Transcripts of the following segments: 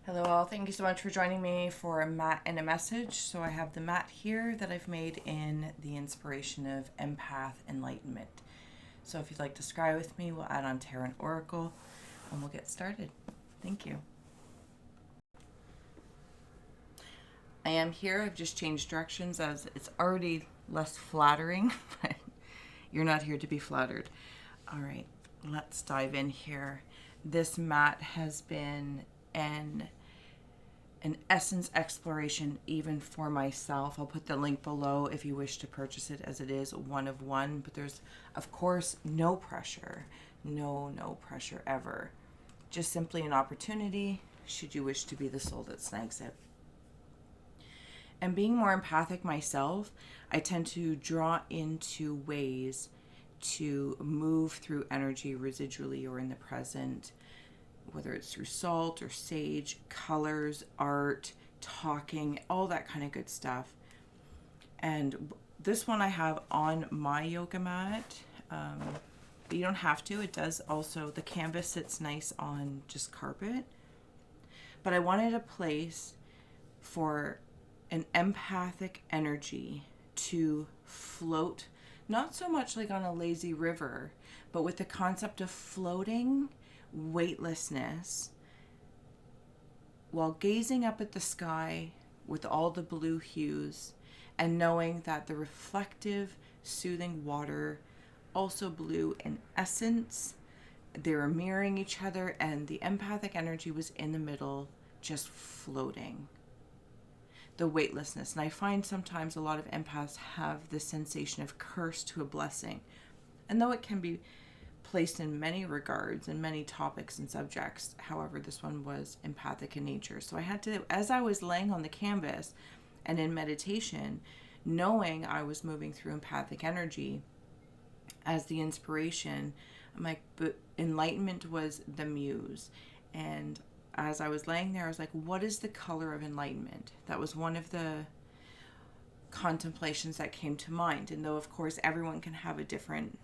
Hello all, thank you so much for joining me for a mat and a message. So I have the mat here that I've made in the inspiration of Empath Enlightenment. So if you'd like to scry with me, we'll add on Tarot and Oracle and we'll get started. Thank you. I am here, I've just changed directions as it's already less flattering, but you're not here to be flattered. All right, let's dive in here. This mat has been an essence exploration even for myself. I'll put the link below if you wish to purchase it, as it is one of one, but there's of course no pressure. No pressure ever. Just simply an opportunity should you wish to be the soul that snags it. And being more empathic myself, I tend to draw into ways to move through energy residually or in the present, whether it's through salt or sage, colors, art, talking, all that kind of good stuff. And this one I have on my yoga mat, but you don't have to. It does also, the canvas sits nice on just carpet. But I wanted a place for an empathic energy to float, not so much like on a lazy river, but with the concept of floating weightlessness while gazing up at the sky with all the blue hues and knowing that the reflective, soothing water, also blue in essence, they were mirroring each other and the empathic energy was in the middle, just floating. The weightlessness. And I find sometimes a lot of empaths have this sensation of curse to a blessing. And though it can be placed in many regards and many topics and subjects, however, this one was empathic in nature. So I had to, as I was laying on the canvas and in meditation, knowing I was moving through empathic energy as the inspiration, my enlightenment was the Muse. And as I was laying there, I was like, what is the color of enlightenment? That was one of the contemplations that came to mind. And though, of course, everyone can have a different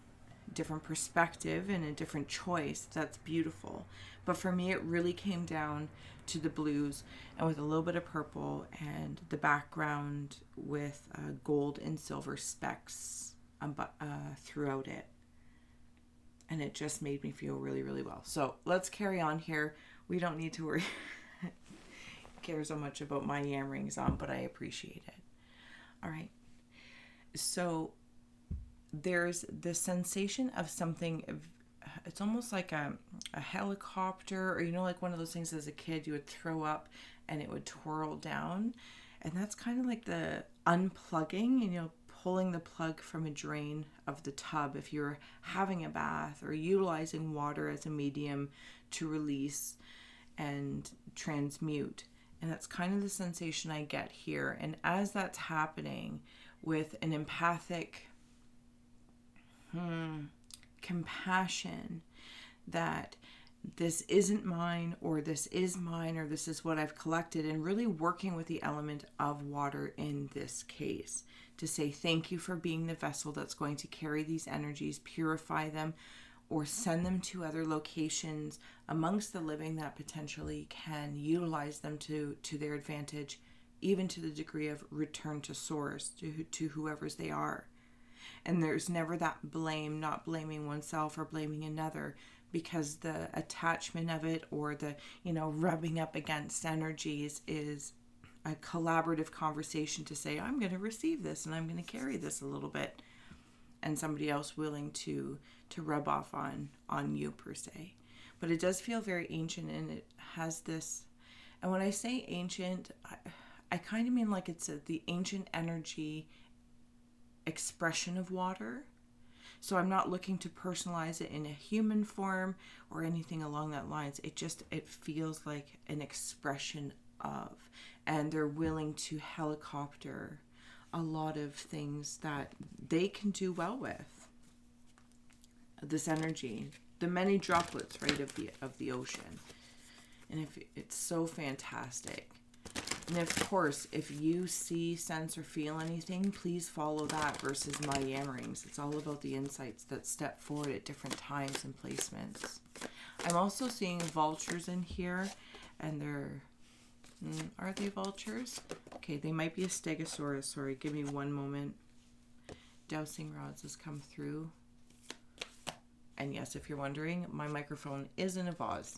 perspective and a different choice, that's beautiful. But for me, it really came down to the blues and with a little bit of purple and the background with gold and silver specks throughout it. And it just made me feel really well. So let's carry on here. We don't need to worry care so much about my yammerings on, but I appreciate it. All right. So there's the sensation of something, it's almost like a helicopter, or like one of those things as a kid you would throw up and it would twirl down. And that's kind of like the unplugging, pulling the plug from a drain of the tub if you're having a bath or utilizing water as a medium to release and transmute. And that's kind of the sensation I get here. And as that's happening with an empathic compassion that this isn't mine, or this is mine, or this is what I've collected, and really working with the element of water in this case to say thank you for being the vessel that's going to carry these energies, purify them, or send them to other locations amongst the living that potentially can utilize them to their advantage, even to the degree of return to source, to whoever's they are. And there's never that blame, not blaming oneself or blaming another, because the attachment of it or the, rubbing up against energies is a collaborative conversation to say, I'm going to receive this and I'm going to carry this a little bit. And somebody else willing to rub off on you per se. But it does feel very ancient, and it has this, and when I say ancient, I kind of mean like it's the ancient energy expression of water. So I'm not looking to personalize it in a human form or anything along that lines. It feels like an expression of, and they're willing to helicopter a lot of things that they can do well with. This energy, the many droplets, right, of the ocean. And if it's so fantastic. And of course, if you see, sense, or feel anything, please follow that versus my yammerings. It's all about the insights that step forward at different times and placements. I'm also seeing vultures in here, and they're Are they vultures? Okay, they might be a stegosaurus. Sorry, give me one moment. Dowsing rods has come through. And yes, if you're wondering, my microphone is in a vase.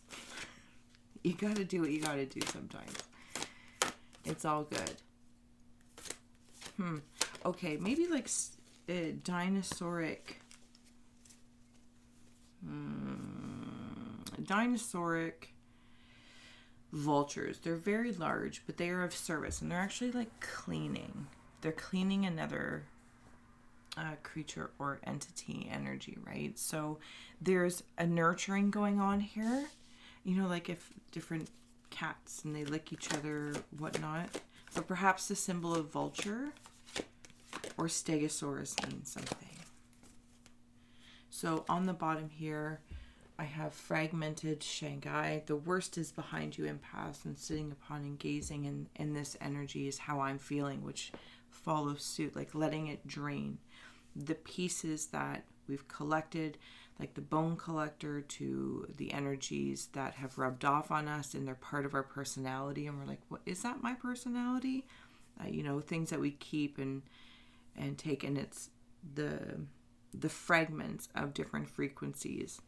You gotta do what you gotta do sometimes. It's all good. Okay, maybe like dinosauric. Dinosauric vultures. They're very large, but they are of service, and they're actually like cleaning. They're cleaning another creature or entity energy, right? So there's a nurturing going on here. You know, like if different cats and they lick each other, whatnot. But perhaps the symbol of vulture or stegosaurus means something. So on the bottom here, I have fragmented Shanghai. The worst is behind you, empaths, and sitting upon and gazing in this energy is how I'm feeling, which follows suit, like letting it drain. The pieces that we've collected, like the bone collector, to the energies that have rubbed off on us and they're part of our personality, and we're like, what is that, my personality? You know, things that we keep and take, and it's the fragments of different frequencies.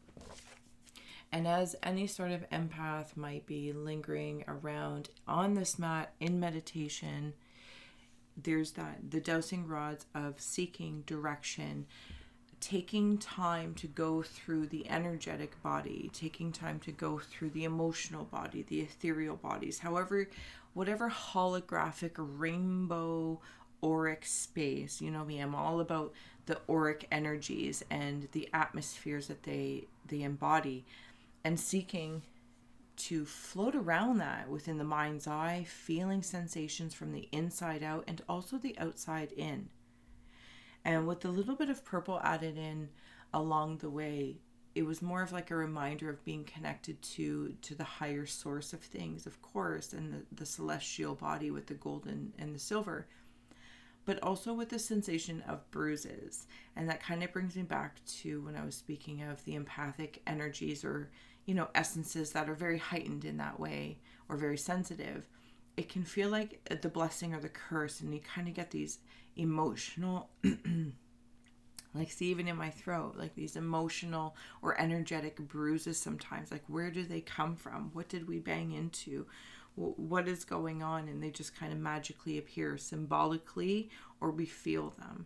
And as any sort of empath might be lingering around on this mat in meditation, there's the dowsing rods of seeking direction, taking time to go through the energetic body, taking time to go through the emotional body, the ethereal bodies, however, whatever holographic rainbow auric space. You know me, I'm all about the auric energies and the atmospheres that they embody, and seeking to float around that within the mind's eye, feeling sensations from the inside out and also the outside in. And with a little bit of purple added in along the way, it was more of like a reminder of being connected to the higher source of things, of course, and the celestial body with the gold and the silver, but also with the sensation of bruises. And that kind of brings me back to when I was speaking of the empathic energies, or, you know, essences that are very heightened in that way or very sensitive. It can feel like the blessing or the curse, and you kind of get these emotional, like, see, even in my throat, like these emotional or energetic bruises sometimes. Like, where do they come from? What did we bang into? What is going on? And they just kind of magically appear symbolically, or we feel them.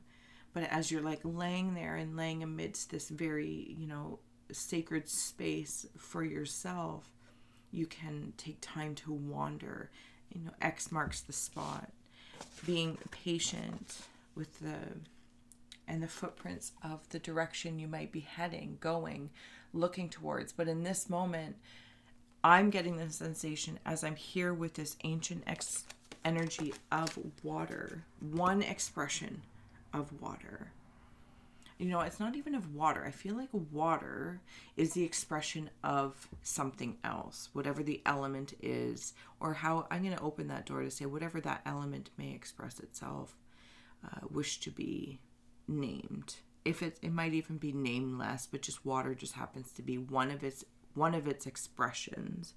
But as you're like laying there and laying amidst this very, you know, sacred space for yourself, you can take time to wander. You know, X marks the spot. Being patient with the footprints of the direction you might be heading, going, looking towards. But in this moment, I'm getting the sensation as I'm here with this ancient energy of water, one expression of water. You know, it's not even of water. I feel like water is the expression of something else, whatever the element is, or how I'm going to open that door to say whatever that element may express itself, wish to be named. If it might even be nameless, but just water just happens to be one of its expressions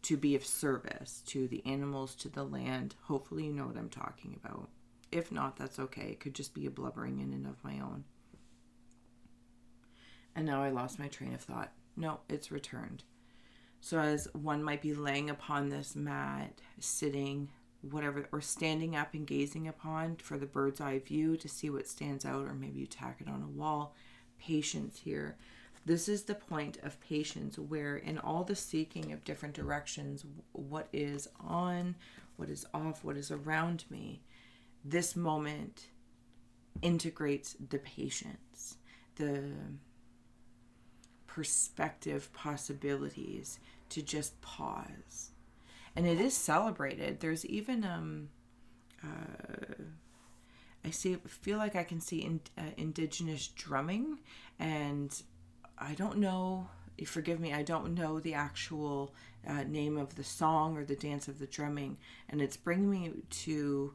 to be of service to the animals, to the land. Hopefully you know what I'm talking about. If not, that's okay. It could just be a blubbering in and of my own. And now I lost my train of thought. No, it's returned. So as one might be laying upon this mat, sitting, whatever, or standing up and gazing upon for the bird's eye view to see what stands out, or maybe you tack it on a wall. Patience here. This is the point of patience, where in all the seeking of different directions, what is on, what is off, what is around me, this moment integrates the patience, the perspective possibilities to just pause. And it is celebrated. There's even I feel like I can see indigenous drumming, and I don't know, forgive me, I don't know the actual name of the song or the dance of the drumming, and it's bringing me to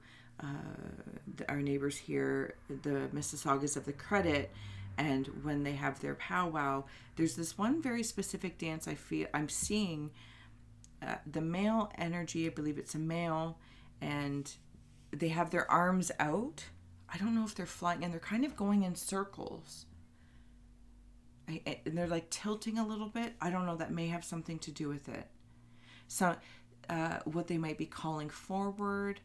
our neighbors here, the Mississaugas of the Credit. And when they have their powwow, there's this one very specific dance I'm seeing the male energy, I believe it's a male, and they have their arms out. I don't know if they're flying, and they're kind of going in circles. And they're like tilting a little bit. I don't know, that may have something to do with it. So what they might be calling forward.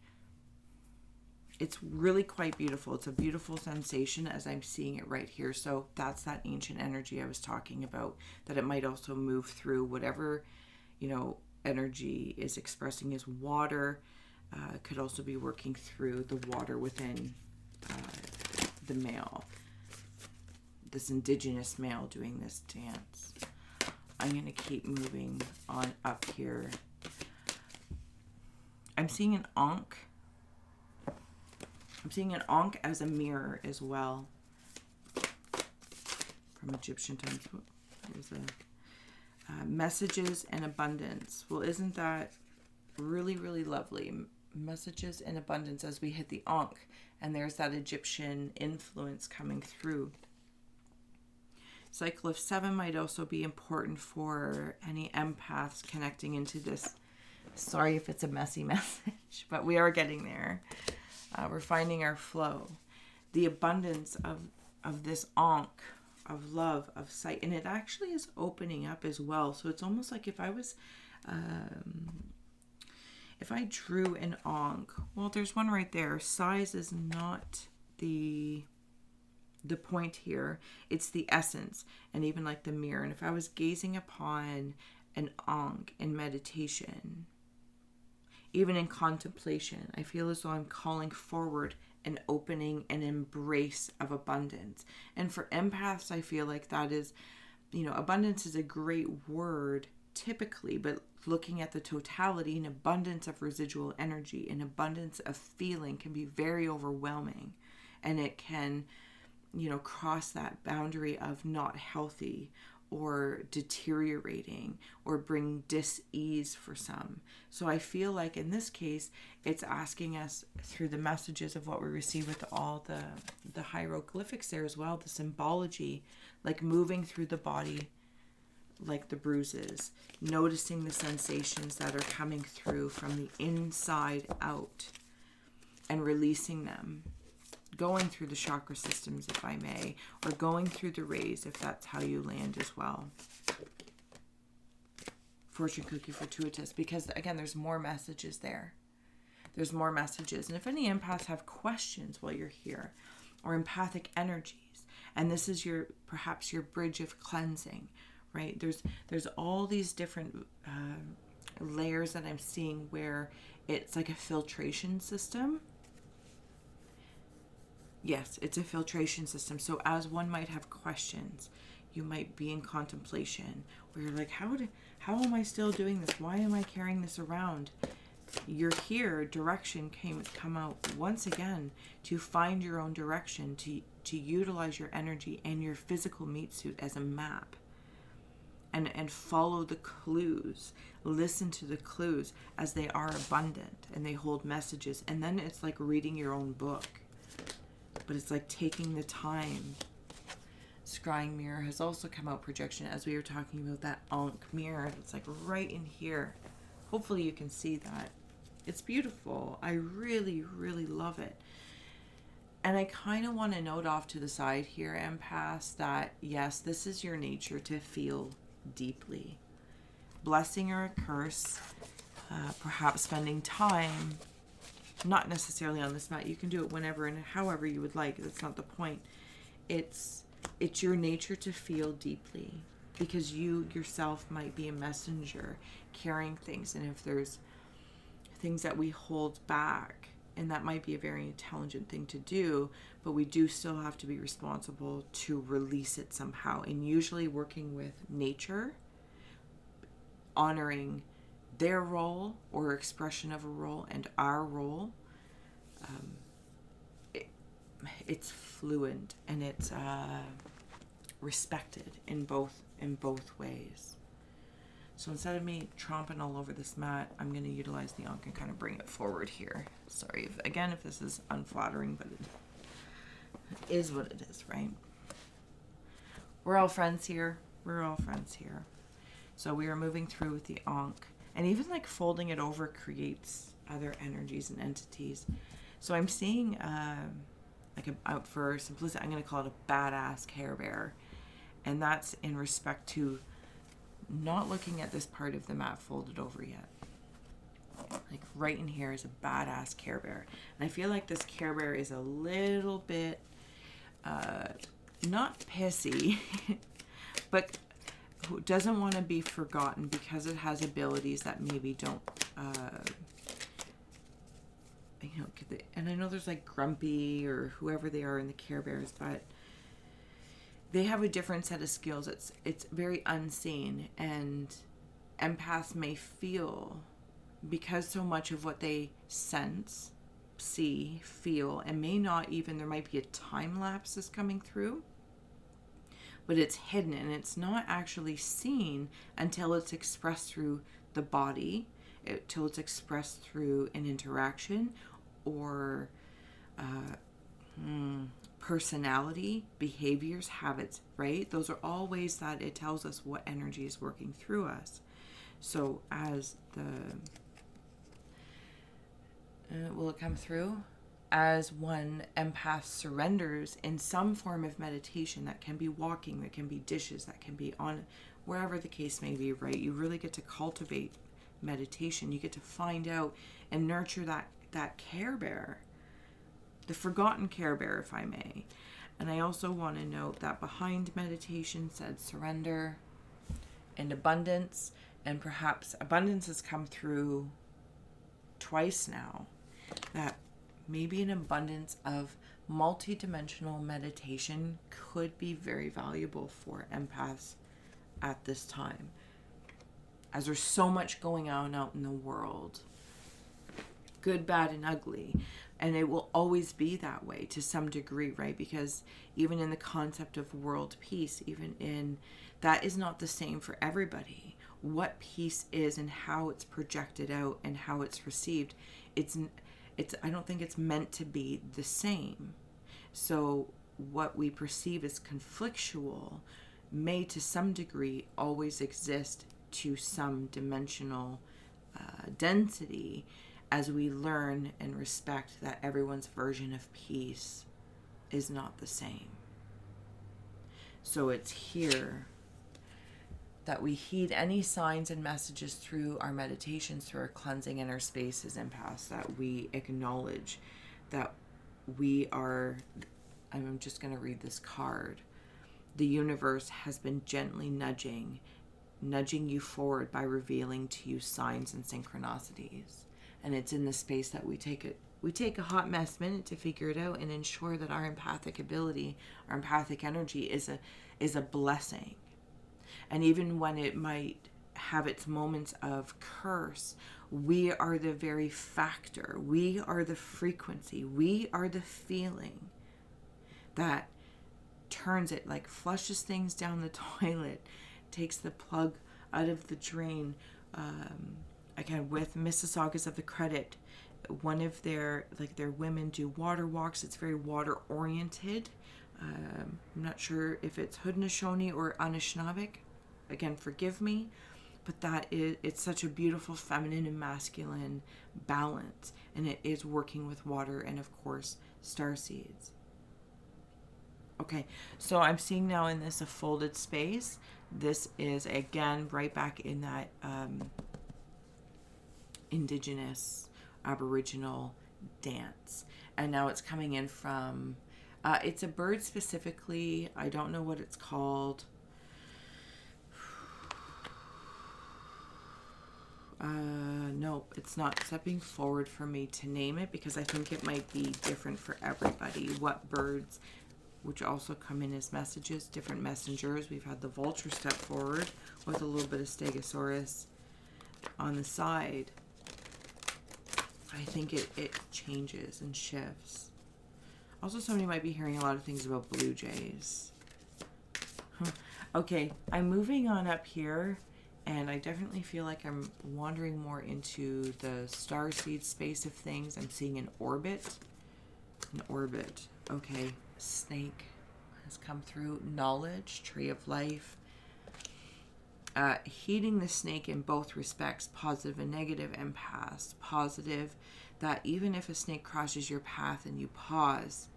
It's really quite beautiful. It's a beautiful sensation as I'm seeing it right here. So that's that ancient energy I was talking about, that it might also move through whatever, energy is expressing as water. Could also be working through the water within the male, this indigenous male doing this dance. I'm going to keep moving on up here. I'm seeing an ankh. I'm seeing an ankh as a mirror as well. From Egyptian times. There's messages and abundance. Well, isn't that really, really lovely? Messages and abundance as we hit the ankh. And there's that Egyptian influence coming through. Cycle of 7 might also be important for any empaths connecting into this. Sorry if it's a messy message, but we are getting there. We're finding our flow. The abundance of this ankh, of love, of sight. And it actually is opening up as well. So it's almost like if I was... if I drew an ankh, well, there's one right there. Size is not the point here. It's the essence, and even like the mirror. And if I was gazing upon an ankh in meditation, even in contemplation, I feel as though I'm calling forward an opening, an embrace of abundance. And for empaths, I feel like that is, abundance is a great word typically, but looking at the totality, an abundance of residual energy, an abundance of feeling can be very overwhelming. And it can, cross that boundary of not healthy or deteriorating or bring dis-ease for some. So I feel like in this case, it's asking us through the messages of what we receive with all the hieroglyphics there as well, the symbology, like moving through the body, like the bruises, noticing the sensations that are coming through from the inside out and releasing them. Going through the chakra systems, if I may, or going through the rays, if that's how you land as well. Fortune cookie fortuitous, because again, there's more messages there. There's more messages. And if any empaths have questions while you're here, or empathic energies, and this is perhaps your bridge of cleansing, right? There's all these different layers that I'm seeing where it's like a filtration system. Yes, it's a filtration system. So as one might have questions, you might be in contemplation where you're like, how am I still doing this? Why am I carrying this around? You're here, direction come out once again to find your own direction, to utilize your energy and your physical meat suit as a map. And follow the clues, listen to the clues as they are abundant and they hold messages. And then it's like reading your own book. But it's like taking the time. Scrying mirror has also come out, projection, as we were talking about that ankh mirror. It's like right in here. Hopefully you can see that. It's beautiful. I really, really love it. And I kind of want to note off to the side here, empaths, that yes, this is your nature to feel deeply. Blessing or a curse, perhaps spending time, not necessarily on this mat. You can do it whenever and however you would like. That's not the point. It's your nature to feel deeply, because you yourself might be a messenger carrying things. And if there's things that we hold back, and that might be a very intelligent thing to do, but we do still have to be responsible to release it somehow. And usually working with nature, honoring their role or expression of a role and our role, it's fluent and it's respected in both ways. So instead of me tromping all over this mat, I'm going to utilize the ankh and kind of bring it forward here. Sorry if this is unflattering, but it is what it is, right? We're all friends here. So we are moving through with the ankh. And even like folding it over creates other energies and entities. So I'm seeing out for simplicity, I'm going to call it a badass Care Bear. And that's in respect to not looking at this part of the mat folded over yet. Like right in here is a badass Care Bear. And I feel like this Care Bear is a little bit, not pissy, but who doesn't want to be forgotten because it has abilities that maybe don't, and I know there's like Grumpy or whoever they are in the Care Bears, but they have a different set of skills. It's very unseen, and empaths may feel, because so much of what they sense, see, feel, and may not even, there might be a time lapse that's coming through, but it's hidden and it's not actually seen until it's expressed through the body, till it's expressed through an interaction or personality, behaviors, habits, right? Those are all ways that it tells us what energy is working through us. So as will it come through? As one empath surrenders in some form of meditation, that can be walking, that can be dishes, that can be on wherever the case may be, right? You really get to cultivate meditation. You get to find out and nurture that Care Bear, the forgotten Care Bear, if I may. And I also want to note that behind meditation said surrender and abundance, and perhaps abundance has come through twice now, that maybe an abundance of multi-dimensional meditation could be very valuable for empaths at this time, as there's so much going on out in the world, good, bad, and ugly. And it will always be that way to some degree, right? Because even in the concept of world peace, even in that is not the same for everybody. What peace is and how it's projected out and how it's received, it's I don't think it's meant to be the same. So what we perceive as conflictual may to some degree always exist to some dimensional density, as we learn and respect that everyone's version of peace is not the same. So it's here that we heed any signs and messages through our meditations, through our cleansing inner spaces, empaths, that we acknowledge that we are, I'm just going to read this card. The universe has been gently nudging you forward by revealing to you signs and synchronicities. And it's in the space that we take a hot mess minute to figure it out and ensure that our empathic ability, our empathic energy is a blessing. And even when it might have its moments of curse, we are the very factor. We are the frequency. We are the feeling that turns it, like flushes things down the toilet, takes the plug out of the drain. Again, with Mississaugas of the Credit, one of their women do water walks. It's very water oriented. I'm not sure if it's Haudenosaunee or Anishinaabe. Again, forgive me, but it's such a beautiful feminine and masculine balance, and it is working with water and of course star seeds. Okay, so I'm seeing now in this a folded space. This is again right back in that indigenous aboriginal dance, and now it's coming in from it's a bird specifically. I don't know what it's called. No, it's not stepping forward for me to name it, because I think it might be different for everybody. What birds, which also come in as messages, different messengers. We've had the vulture step forward with a little bit of Stegosaurus on the side. I think it changes and shifts. Also, somebody might be hearing a lot of things about blue jays. Okay, I'm moving on up here, and I definitely feel like I'm wandering more into the starseed space of things. I'm seeing an orbit. An orbit. Okay, snake has come through. Knowledge, tree of life. Heeding the snake in both respects, positive and negative empaths. Positive, that even if a snake crosses your path and you pause,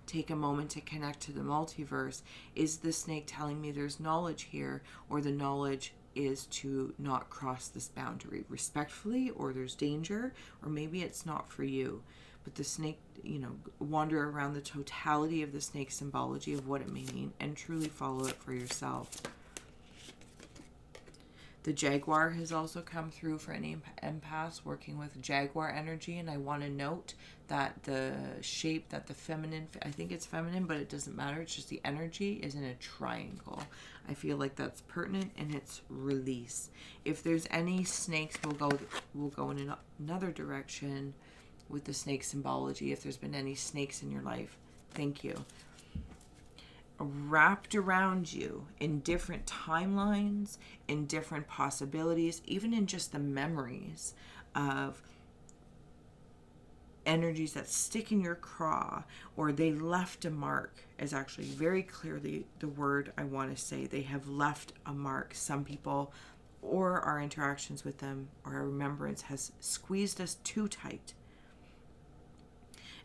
take a moment to connect to the multiverse. Is the snake telling me there's knowledge here, or the knowledge is to not cross this boundary respectfully, or there's danger, or maybe it's not for you? But the snake, wander around the totality of the snake symbology of what it may mean and truly follow it for yourself. The Jaguar has also come through for any empaths working with Jaguar energy, and I want to note that the shape that the feminine, I think it's feminine, but it doesn't matter, it's just the energy is in a triangle. I feel like that's pertinent, and it's release. If there's any snakes, we'll go in another direction with the snake symbology. If there's been any snakes in your life, thank you. Wrapped around you in different timelines, in different possibilities, even in just the memories of energies that stick in your craw, or they left a mark, is actually very clearly the word I want to say. They have left a mark. Some people, or our interactions with them, or our remembrance has squeezed us too tight.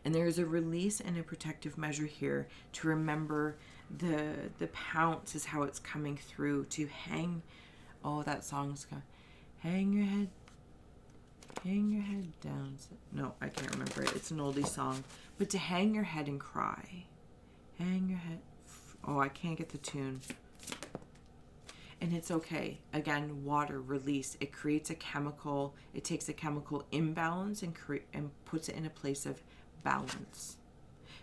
And there is a release and a protective measure here to remember the pounce is how it's coming through, to hang. Oh, that song's going, hang your head down. No, I can't remember it. It's an oldie song. But to hang your head and cry. Hang your head. Oh, I can't get the tune. And it's okay. Again, water, release. It creates a chemical. It takes a chemical imbalance and puts it in a place of balance.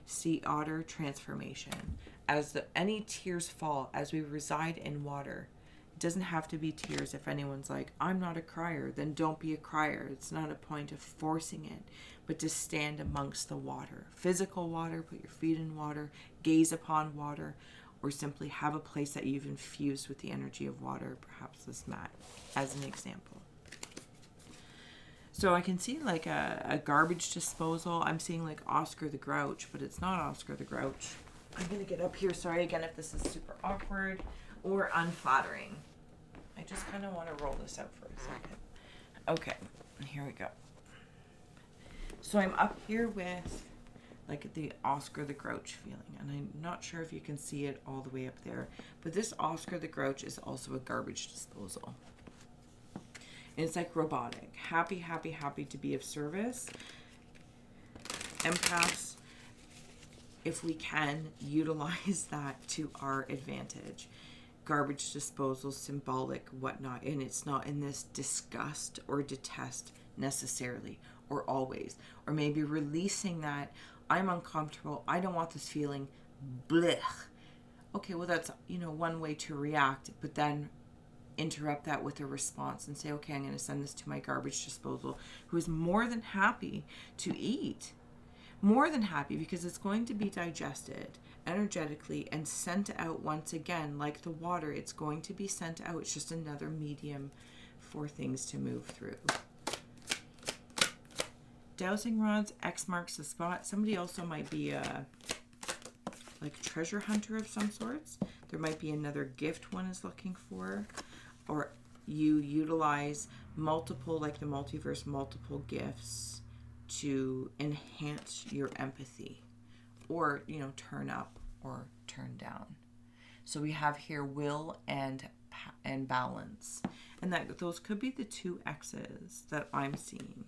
Sea otter, transformation. As any tears fall, as we reside in water, it doesn't have to be tears. If anyone's like, I'm not a crier, then don't be a crier. It's not a point of forcing it, but to stand amongst the water. Physical water, put your feet in water, gaze upon water, or simply have a place that you've infused with the energy of water, perhaps this mat, as an example. So I can see like a garbage disposal. I'm seeing like Oscar the Grouch, but it's not Oscar the Grouch. I'm going to get up here. Sorry again if this is super awkward or unflattering. I just kind of want to roll this out for a second. Okay, here we go. So I'm up here with like the Oscar the Grouch feeling, and I'm not sure if you can see it all the way up there, but this Oscar the Grouch is also a garbage disposal. And it's like robotic. Happy to be of service. Empaths, if we can, utilize that to our advantage. Garbage disposal, symbolic, whatnot. And it's not in this disgust or detest necessarily or always. Or maybe releasing that, I'm uncomfortable, I don't want this feeling, blech. Okay, well that's, one way to react, but then interrupt that with a response and say, okay, I'm going to send this to my garbage disposal, who is more than happy to eat. More than happy, because it's going to be digested energetically and sent out once again. Like the water, it's going to be sent out. It's just another medium for things to move through. Dowsing rods, X marks the spot. Somebody also might be a treasure hunter of some sorts. There might be another gift one is looking for. Or you utilize multiple, like the multiverse, multiple gifts to enhance your empathy, or turn up or turn down. So we have here will and balance, and that those could be the two X's that I'm seeing.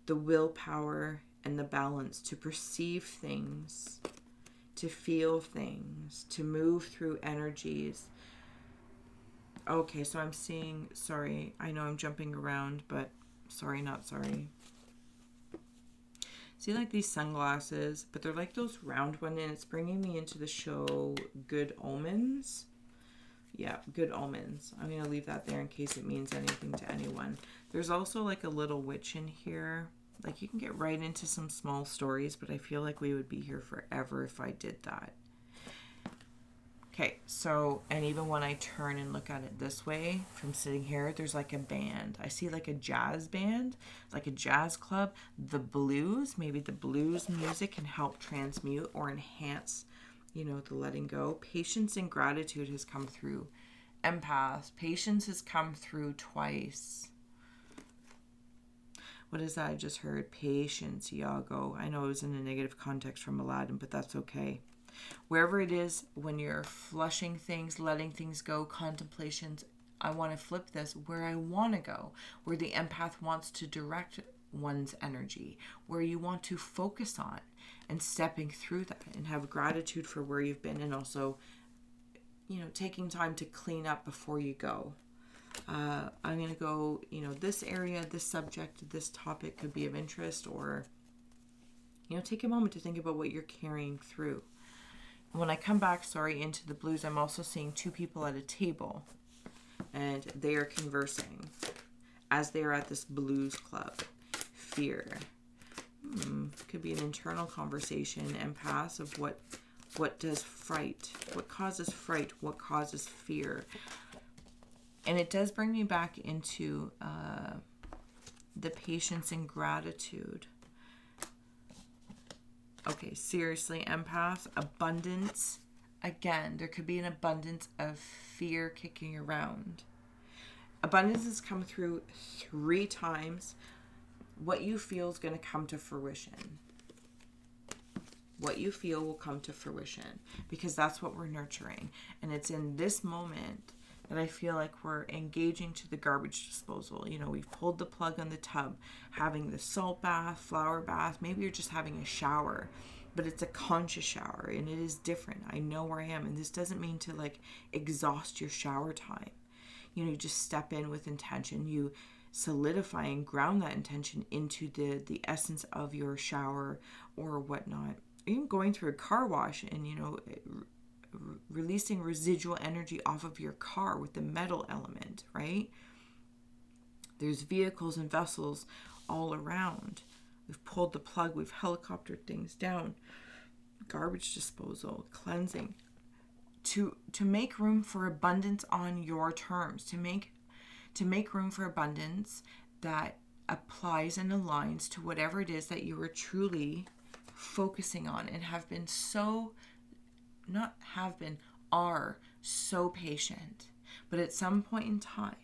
The willpower and the balance to perceive things, to feel things, to move through energies. Okay, so I'm seeing, sorry, I know I'm jumping around, but sorry, not sorry. See like these sunglasses, but they're like those round ones, and it's bringing me into the show Good Omens. Yeah, Good Omens. I'm going to leave that there in case it means anything to anyone. There's also like a little witch in here. Like you can get right into some small stories, but I feel like we would be here forever if I did that. Okay, so, and even when I turn and look at it this way, from sitting here, there's like a band. I see like a jazz band, like a jazz club. The blues, maybe the blues music can help transmute or enhance, the letting go. Patience and gratitude has come through. Empaths, patience has come through twice. What is that I just heard? Patience, Iago. I know it was in a negative context from Aladdin, but that's okay. Wherever it is, when you're flushing things, letting things go, contemplations, I want to flip this where I want to go, where the empath wants to direct one's energy, where you want to focus on and stepping through that and have gratitude for where you've been, and also, taking time to clean up before you go. I'm going to go, this area, this subject, this topic could be of interest, or, take a moment to think about what you're carrying through. When I come back, into the blues, I'm also seeing two people at a table, and they are conversing as they are at this blues club. Fear. Could be an internal conversation, empaths, of what does fright, what causes fright, what causes fear. And it does bring me back into the patience and gratitude. Okay, seriously, empaths, abundance. Again, there could be an abundance of fear kicking around. Abundance has come through 3 times. What you feel is going to come to fruition. What you feel will come to fruition, because that's what we're nurturing. And it's in this moment that I feel like we're engaging to the garbage disposal. We've pulled the plug on the tub, having the salt bath, flower bath. Maybe you're just having a shower, but it's a conscious shower, and it is different. I know where I am, and this doesn't mean to exhaust your shower time. You just step in with intention. You solidify and ground that intention into the essence of your shower or whatnot. Even going through a car wash and, releasing residual energy off of your car with the metal element, right? There's vehicles and vessels all around. We've pulled the plug, we've helicoptered things down. Garbage disposal, cleansing. To make room for abundance on your terms, to make room for abundance that applies and aligns to whatever it is that you are truly focusing on, and are so patient. But at some point in time,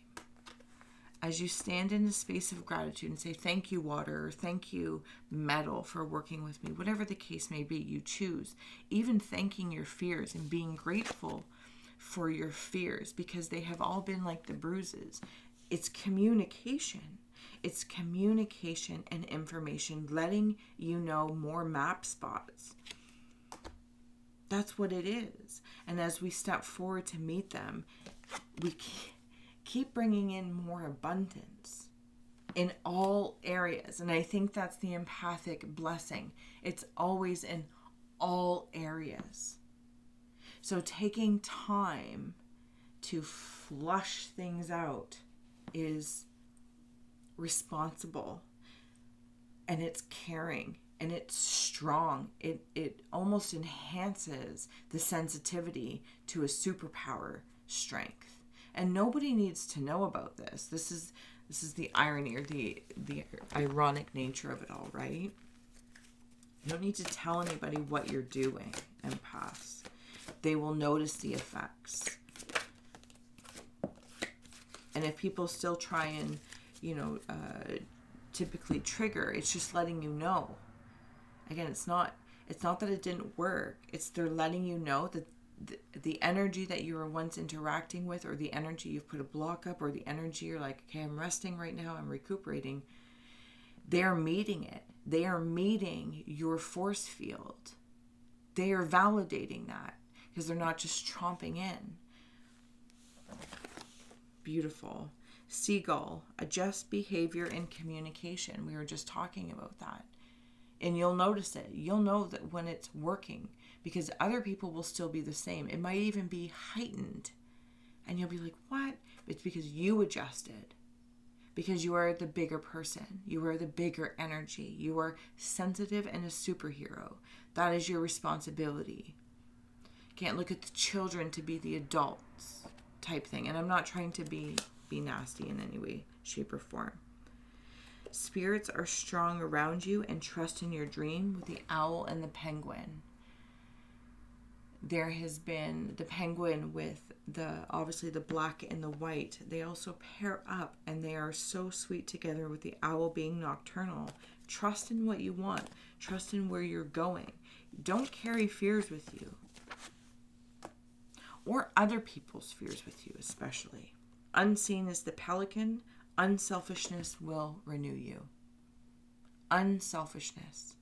as you stand in the space of gratitude and say, thank you, water, or thank you, metal, for working with me, whatever the case may be, you choose. Even thanking your fears and being grateful for your fears, because they have all been like the bruises. It's communication. It's communication and information, letting you know more map spots. That's what it is. And as we step forward to meet them, we keep bringing in more abundance in all areas. And I think that's the empathic blessing. It's always in all areas. So taking time to flush things out is responsible, and it's caring, and it's strong. It almost enhances the sensitivity to a superpower strength. And nobody needs to know about this. This is the irony, or the ironic nature of it all, right? You don't need to tell anybody what you're doing, empaths. They will notice the effects. And if people still try and, typically trigger, it's just letting you know. Again, it's not that it didn't work. It's they're letting you know that the energy that you were once interacting with, or the energy you've put a block up, or the energy you're like, okay, I'm resting right now, I'm recuperating. They're meeting it. They are meeting your force field. They are validating that, because they're not just tromping in. Beautiful. Seagull, adjust behavior and communication. We were just talking about that. And you'll notice it. You'll know that when it's working, because other people will still be the same. It might even be heightened. And you'll be like, what? It's because you adjusted. Because you are the bigger person. You are the bigger energy. You are sensitive and a superhero. That is your responsibility. Can't look at the children to be the adults type thing. And I'm not trying to be nasty in any way, shape, or form. Spirits are strong around you and trust in your dream with the owl and the penguin. There has been the penguin with obviously the black and the white. They also pair up and they are so sweet together, with the owl being nocturnal. Trust in what you want. Trust in where you're going. Don't carry fears with you, or other people's fears with you especially. Unseen is the pelican. Unselfishness will renew you. Unselfishness.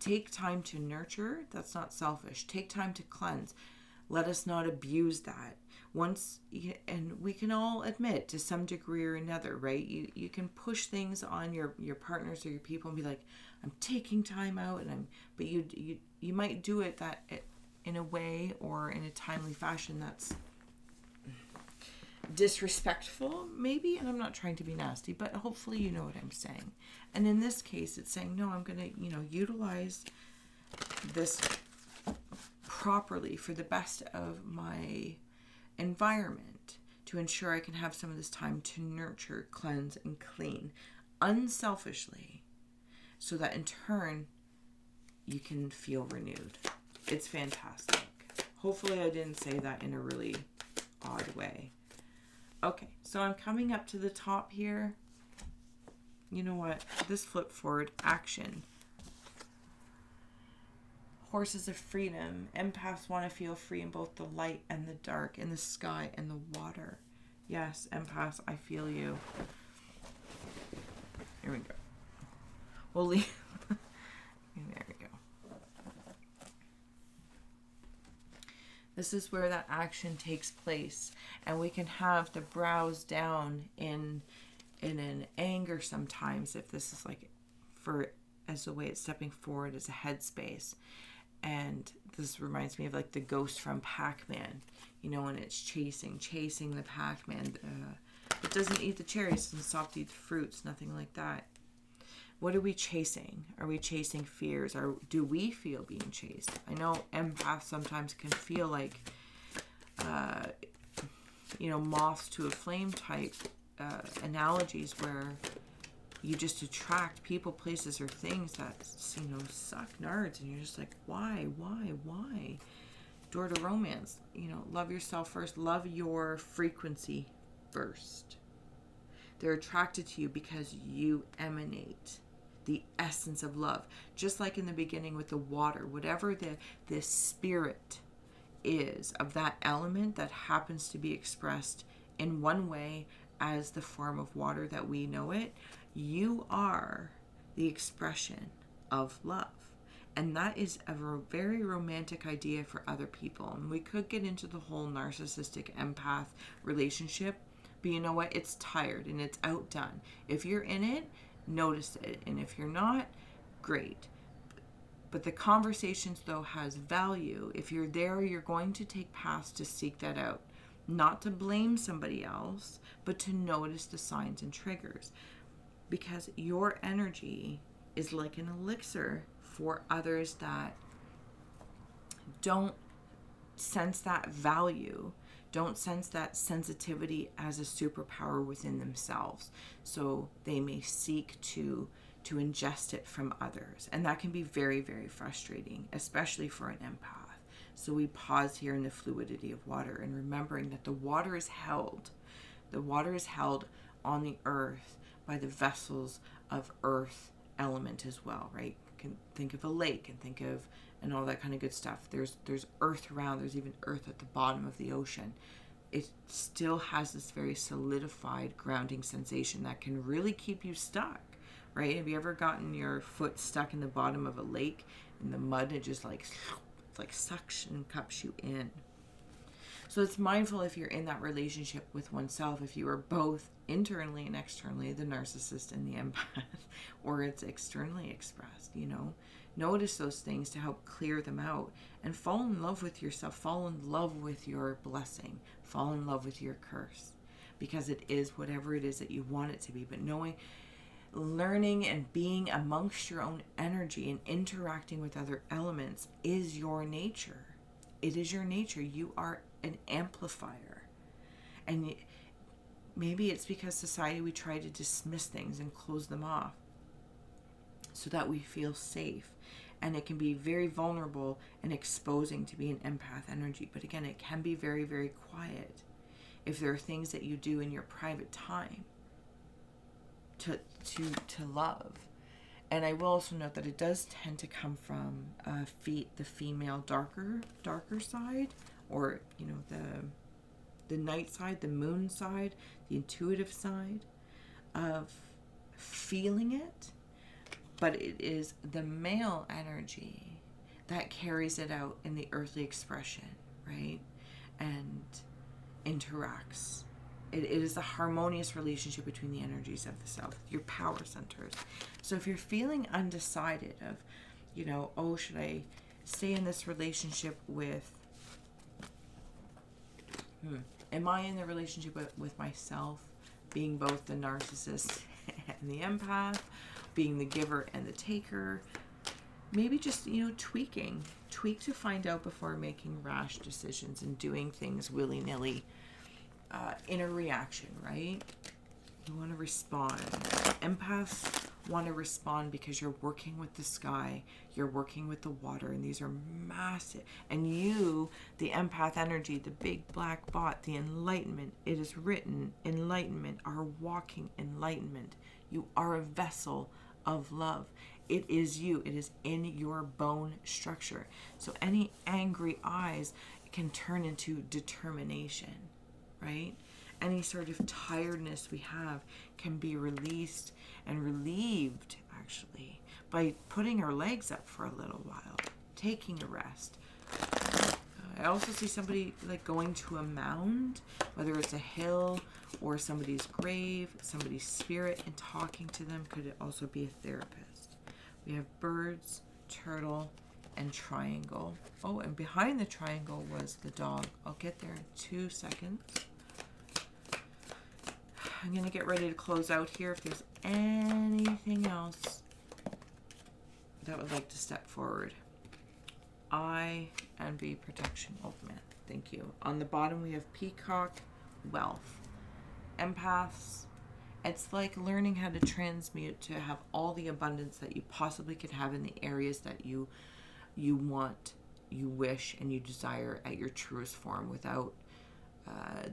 Take time to nurture. That's not selfish. Take time to cleanse. Let us not abuse that. And we can all admit to some degree or another, right? You can push things on your partners or your people and be like, I'm taking time out, but you might do it in a way or in a timely fashion that's disrespectful, maybe. And I'm not trying to be nasty, but hopefully you know what I'm saying. And in this case, it's saying, no, I'm going to, utilize this properly for the best of my environment to ensure I can have some of this time to nurture, cleanse, and clean unselfishly, so that in turn you can feel renewed. It's fantastic. Hopefully I didn't say that in a really odd way. Okay, so I'm coming up to the top here. You know what? This flip forward, action. Horses of freedom. Empaths want to feel free in both the light and the dark, in the sky and the water. Yes, empaths, I feel you. Here we go. We'll leave. There we go. This is where that action takes place, and we can have the brows down in an anger sometimes, if this is like as the way it's stepping forward as a headspace. And this reminds me of like the ghost from Pac-Man, when it's chasing the Pac-Man. It doesn't eat the cherries, doesn't stop to eat the fruits, nothing like that. What are we chasing? Are we chasing fears? Or do we feel being chased? I know empaths sometimes can feel like, moths to a flame type analogies, where you just attract people, places, or things that, suck nards, and you're just like, why? Door to romance. Love yourself first. Love your frequency first. They're attracted to you because you emanate the essence of love. Just like in the beginning with the water, whatever the spirit is of that element that happens to be expressed in one way as the form of water that we know it, you are the expression of love. And that is a very romantic idea for other people. And we could get into the whole narcissistic empath relationship, but you know what? It's tired and it's outdone. If you're in it, notice it. And if you're not, great. But the conversations, though, has value. If you're there, you're going to take paths to seek that out. Not to blame somebody else, but to notice the signs and triggers. Because your energy is like an elixir for others that don't sense that value, don't sense that sensitivity as a superpower within themselves. So they may seek to ingest it from others. And that can be very, very frustrating, especially for an empath. So we pause here in the fluidity of water and remembering that the water is held. The water is held on the earth by the vessels of earth element as well, right? You can think of a lake and all that kind of good stuff. There's earth around, there's even earth at the bottom of the ocean. It still has this very solidified grounding sensation that can really keep you stuck, right? Have you ever gotten your foot stuck in the bottom of a lake and the mud, it just it's like suction cups you in. So it's mindful if you're in that relationship with oneself, if you are both internally and externally the narcissist and the empath, or it's externally expressed, Notice those things to help clear them out and fall in love with yourself, fall in love with your blessing, fall in love with your curse, because it is whatever it is that you want it to be. But learning and being amongst your own energy and interacting with other elements is your nature. it is your nature. You are an amplifier. And maybe it's because society, we try to dismiss things and close them off so that we feel safe. And it can be very vulnerable and exposing to be an empath energy. But again, it can be very, very quiet if there are things that you do in your private time to love. And I will also note that it does tend to come from the female darker side, or the night side, the moon side, the intuitive side of feeling it. But it is the male energy that carries it out in the earthly expression, right? And interacts. It is a harmonious relationship between the energies of the self, your power centers. So if you're feeling undecided of, oh, should I stay in this relationship with, am I in the relationship with myself, being both the narcissist and the empath, being the giver and the taker? Maybe just, tweak to find out before making rash decisions and doing things willy-nilly in a reaction, right? You want to respond. Empaths want to respond because you're working with the sky, you're working with the water, and these are massive. And you, the empath energy, the big black bot, the enlightenment, it is written, enlightenment, are walking enlightenment. You are a vessel of love. It is you. It is in your bone structure. So any angry eyes can turn into determination, right? Any sort of tiredness we have can be released and relieved, actually, by putting our legs up for a little while, taking a rest. I also see somebody like going to a mound, whether it's a hill or somebody's grave, somebody's spirit, and talking to them. Could also be a therapist. We have birds, turtle, and triangle. Oh, and behind the triangle was the dog. I'll get there in 2 seconds. I'm going to get ready to close out here. If there's anything else that would like to step forward. I envy protection ultimate. Thank you. On the bottom we have peacock, wealth. Empaths, it's like learning how to transmute to have all the abundance that you possibly could have in the areas that you want, you wish, and you desire at your truest form, without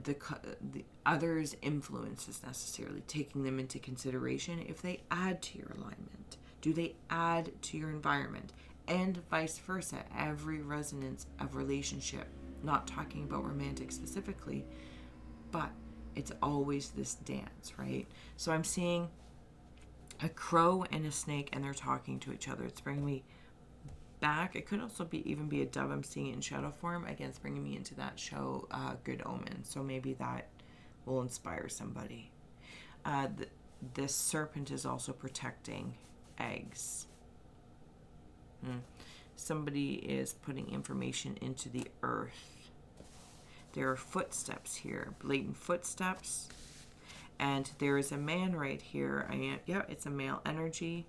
the others' influences necessarily, taking them into consideration. If they add to your alignment, do they add to your environment? And vice versa, every resonance of relationship, not talking about romantic specifically, but it's always this dance, right? So I'm seeing a crow and a snake, and they're talking to each other. It's bringing me back. It could also even be a dove. I'm seeing it in shadow form. Again, it's bringing me into that show, Good Omen. So maybe that will inspire somebody. This serpent is also protecting eggs. Somebody is putting information into the earth. There are footsteps here, blatant footsteps. And there is a man right here. It's a male energy.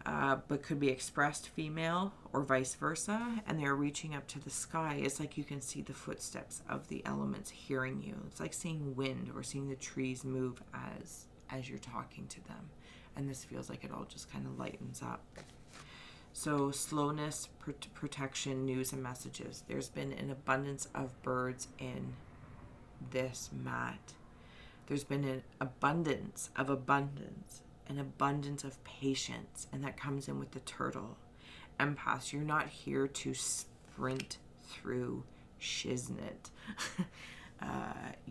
But could be expressed female or vice versa, and they're reaching up to the sky. It's like you can see the footsteps of the elements hearing you. It's like seeing wind or seeing the trees move as you're talking to them. And this feels like it all just kind of lightens up. So slowness, protection, news, and messages. There's been an abundance of birds in this mat. There's been an abundance, an abundance of patience, and that comes in with the turtle. Empaths, you're not here to sprint through shiznit.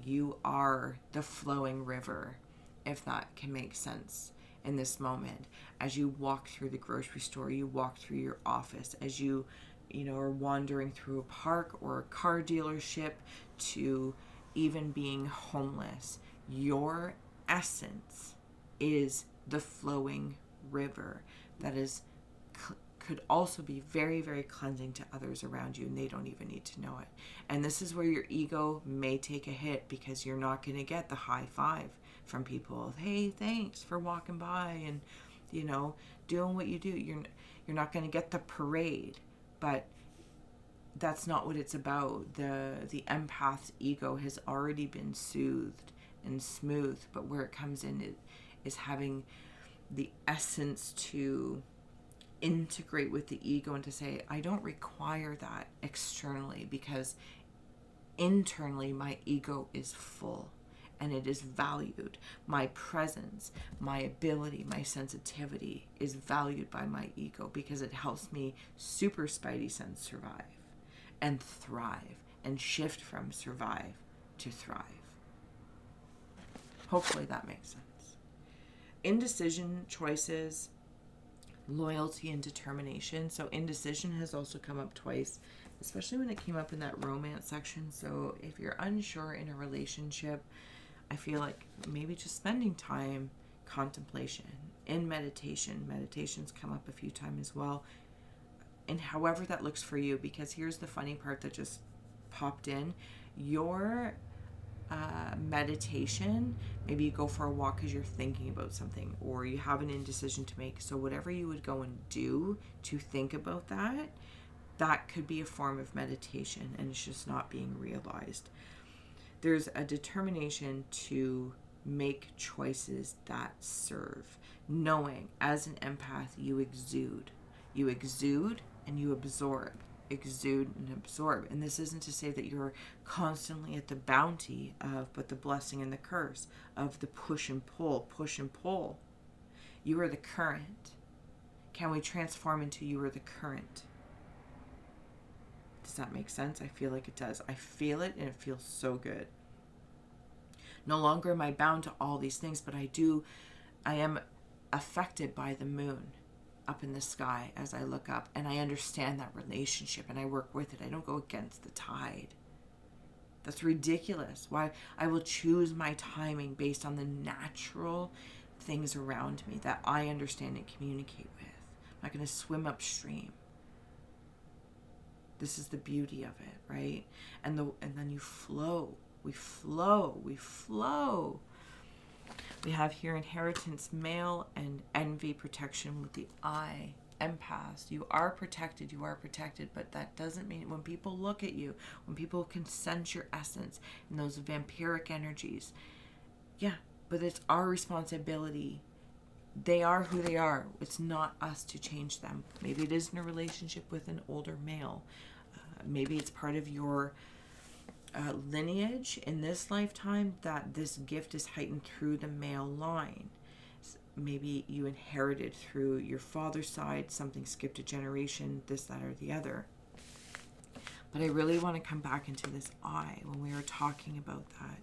You are the flowing river, if that can make sense in this moment. As you walk through the grocery store, you walk through your office, as you are wandering through a park or a car dealership, to even being homeless, your essence is the flowing river that could also be very, very cleansing to others around you, and they don't even need to know it. And this is where your ego may take a hit, because you're not going to get the high five from people. Hey, thanks for walking by and doing what you do. You're not going to get the parade, but that's not what it's about. The empath's ego has already been soothed and smooth, but where it comes in is having the essence to integrate with the ego and to say, I don't require that externally, because internally my ego is full and it is valued. My presence, my ability, my sensitivity is valued by my ego, because it helps me super spidey sense survive and thrive and shift from survive to thrive. Hopefully that makes sense. Indecision, choices, loyalty, and determination. So indecision has also come up twice, especially when it came up in that romance section. So if you're unsure in a relationship, I feel like maybe just spending time, contemplation, in meditation. Meditation's come up a few times as well. And however that looks for you, because here's the funny part that just popped in. Your meditation, maybe you go for a walk because you're thinking about something, or you have an indecision to make. So whatever you would go and do to think about that, that could be a form of meditation, and it's just not being realized. There's a determination to make choices that serve, knowing as an empath you exude and you absorb, exude and absorb. And this isn't to say that you're constantly at the bounty of, but the blessing and the curse of the push and pull. You are the current. Can we transform into you are the current? Does that make sense? I feel like it does. I feel it, and it feels so good. No longer am I bound to all these things, but I am affected by the moon up in the sky as I look up, and I understand that relationship and I work with it. I don't go against the tide. That's ridiculous. Why? I will choose my timing based on the natural things around me that I understand and communicate with. I'm not going to swim upstream. This is the beauty of it, right? And then you flow. We flow. We have here inheritance, male, and envy, protection with the I, empaths. You are protected, but that doesn't mean when people look at you, when people can sense your essence and those vampiric energies, yeah, but it's our responsibility. They are who they are. It's not us to change them. Maybe it is in a relationship with an older male. Maybe it's part of your lineage in this lifetime that this gift is heightened through the male line. Maybe you inherited through your father's side, something skipped a generation, this, that, or the other. But I really want to come back into this I when we were talking about that.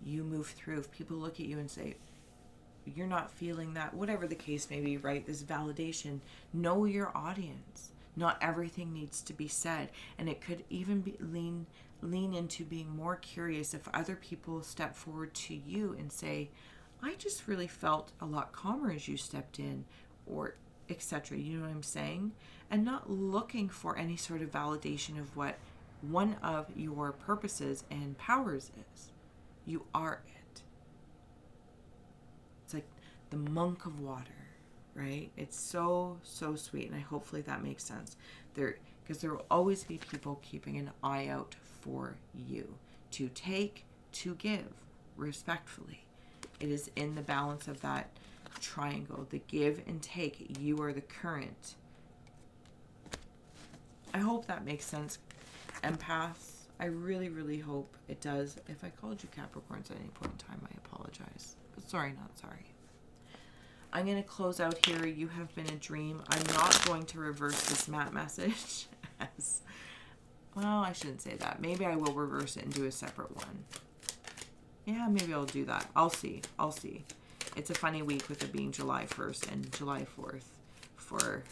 You move through. If people look at you and say, you're not feeling that, whatever the case may be, right? This validation. Know your audience. Not everything needs to be said. And it could even be lean into being more curious if other people step forward to you and say, I just really felt a lot calmer as you stepped in, or etc. You know what I'm saying? And not looking for any sort of validation of what one of your purposes and powers is. You are it. It's like the monk of water, right? It's so sweet, and hopefully that makes sense. Because there will always be people keeping an eye out for you to take, to give respectfully. It is in the balance of that triangle, the give and take. You are the current. I hope that makes sense, empaths. I really hope it does. If I called you Capricorns at any point in time, I apologize. But sorry, not sorry. I'm going to close out here. You have been a dream. I'm not going to reverse this matte message. Well, I shouldn't say that. Maybe I will reverse it and do a separate one. Yeah, maybe I'll do that. I'll see. It's a funny week with it being July 1st and July 4th for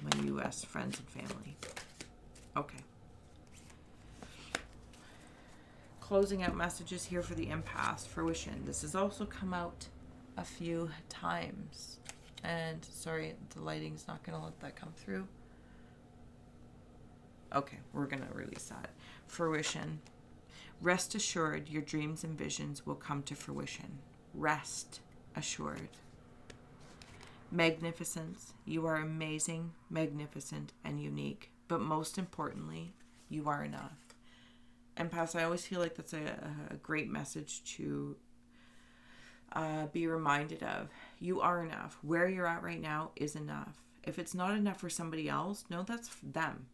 my U.S. friends and family. Okay. Closing out messages here for the empath fruition. This has also come out a few times. And sorry, the lighting's not going to let that come through. Okay, we're going to release that. Fruition. Rest assured, your dreams and visions will come to fruition. Rest assured. Magnificence. You are amazing, magnificent, and unique. But most importantly, you are enough. Empaths, I always feel like that's a great message to be reminded of. You are enough. Where you're at right now is enough. If it's not enough for somebody else, no, that's them.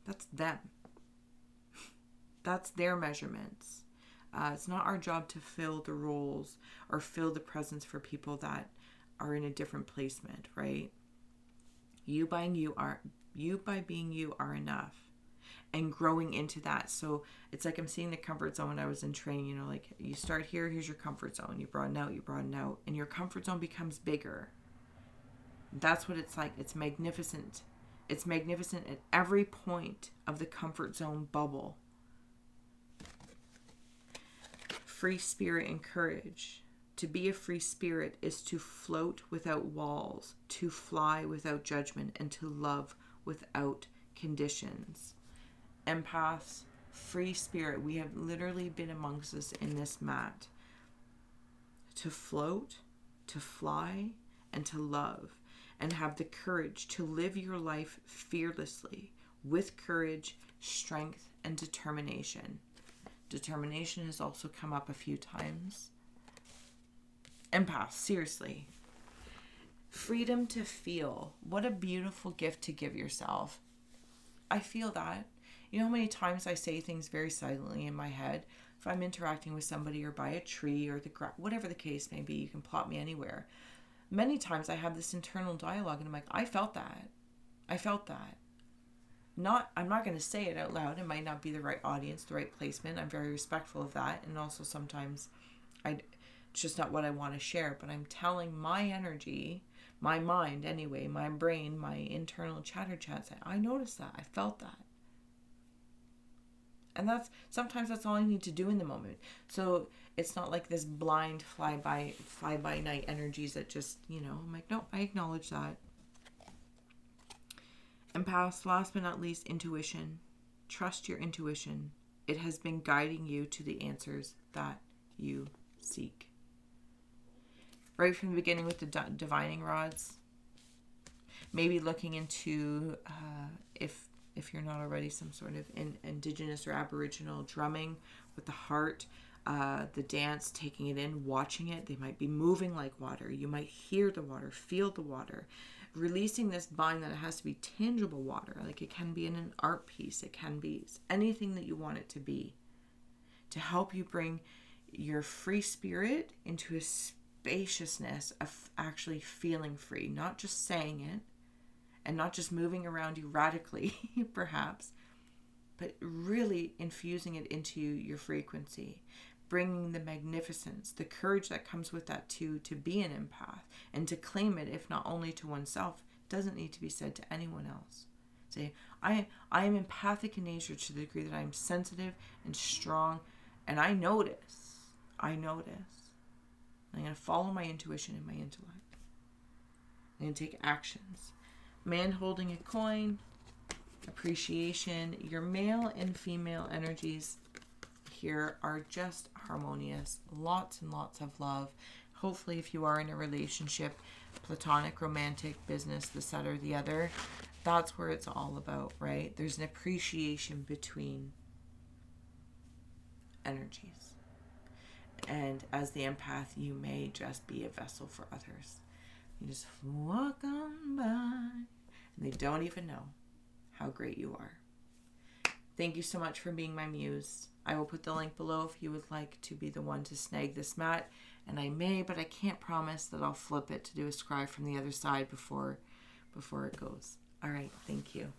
That's them. That's their measurements. It's not our job to fill the roles or fill the presence for people that are in a different placement, right? You by being you are enough. And growing into that. So it's like I'm seeing the comfort zone when I was in training, you know, like you start here, here's your comfort zone. You broaden out, and your comfort zone becomes bigger. That's what it's like. It's magnificent. It's magnificent at every point of the comfort zone bubble. Free spirit and courage. To be a free spirit is to float without walls, to fly without judgment, and to love without conditions. Empaths, free spirit, we have literally been amongst us in this mat. To float, to fly, and to love, and have the courage to live your life fearlessly, with courage, strength, and determination. Determination has also come up a few times. Empaths, seriously. Freedom to feel. What a beautiful gift to give yourself. I feel that. You know how many times I say things very silently in my head? If I'm interacting with somebody or by a tree or the grass, whatever the case may be, you can plot me anywhere. Many times I have this internal dialogue and I'm like, I felt that. I felt that. I'm not going to say it out loud. It might not be the right audience, the right placement. I'm very respectful of that. And also sometimes it's just not what I want to share. But I'm telling my energy, my mind anyway, my brain, my internal chatter chat, saying, I noticed that. I felt that. And sometimes that's all I need to do in the moment. So it's not like this blind fly by night energies that just, I'm like, no, I acknowledge that. Empaths, last but not least, intuition. Trust your intuition. It has been guiding you to the answers that you seek. Right from the beginning with the divining rods, maybe looking into if you're not already some sort of indigenous or aboriginal drumming with the heart, the dance, taking it in, watching it. They might be moving like water. You might hear the water, feel the water. Releasing this bind that it has to be tangible water. Like it can be in an art piece. It can be anything that you want it to be. To help you bring your free spirit into a spaciousness of actually feeling free. Not just saying it. And not just moving around you radically, perhaps, but really infusing it into your frequency, bringing the magnificence, the courage that comes with that too, to be an empath and to claim it, if not only to oneself, doesn't need to be said to anyone else. Say, I am empathic in nature to the degree that I am sensitive and strong, and I notice. I'm going to follow my intuition and my intellect. I'm going to take actions. Man holding a coin, appreciation. Your male and female energies here are just harmonious. Lots and lots of love. Hopefully, if you are in a relationship, platonic, romantic, business, this, that, or the other, that's where it's all about, right? There's an appreciation between energies. And as the empath, you may just be a vessel for others. You just walk on by, and they don't even know how great you are. Thank you so much for being my muse. I will put the link below if you would like to be the one to snag this mat. And I may, but I can't promise that I'll flip it to do a scry from the other side before it goes. All right, thank you.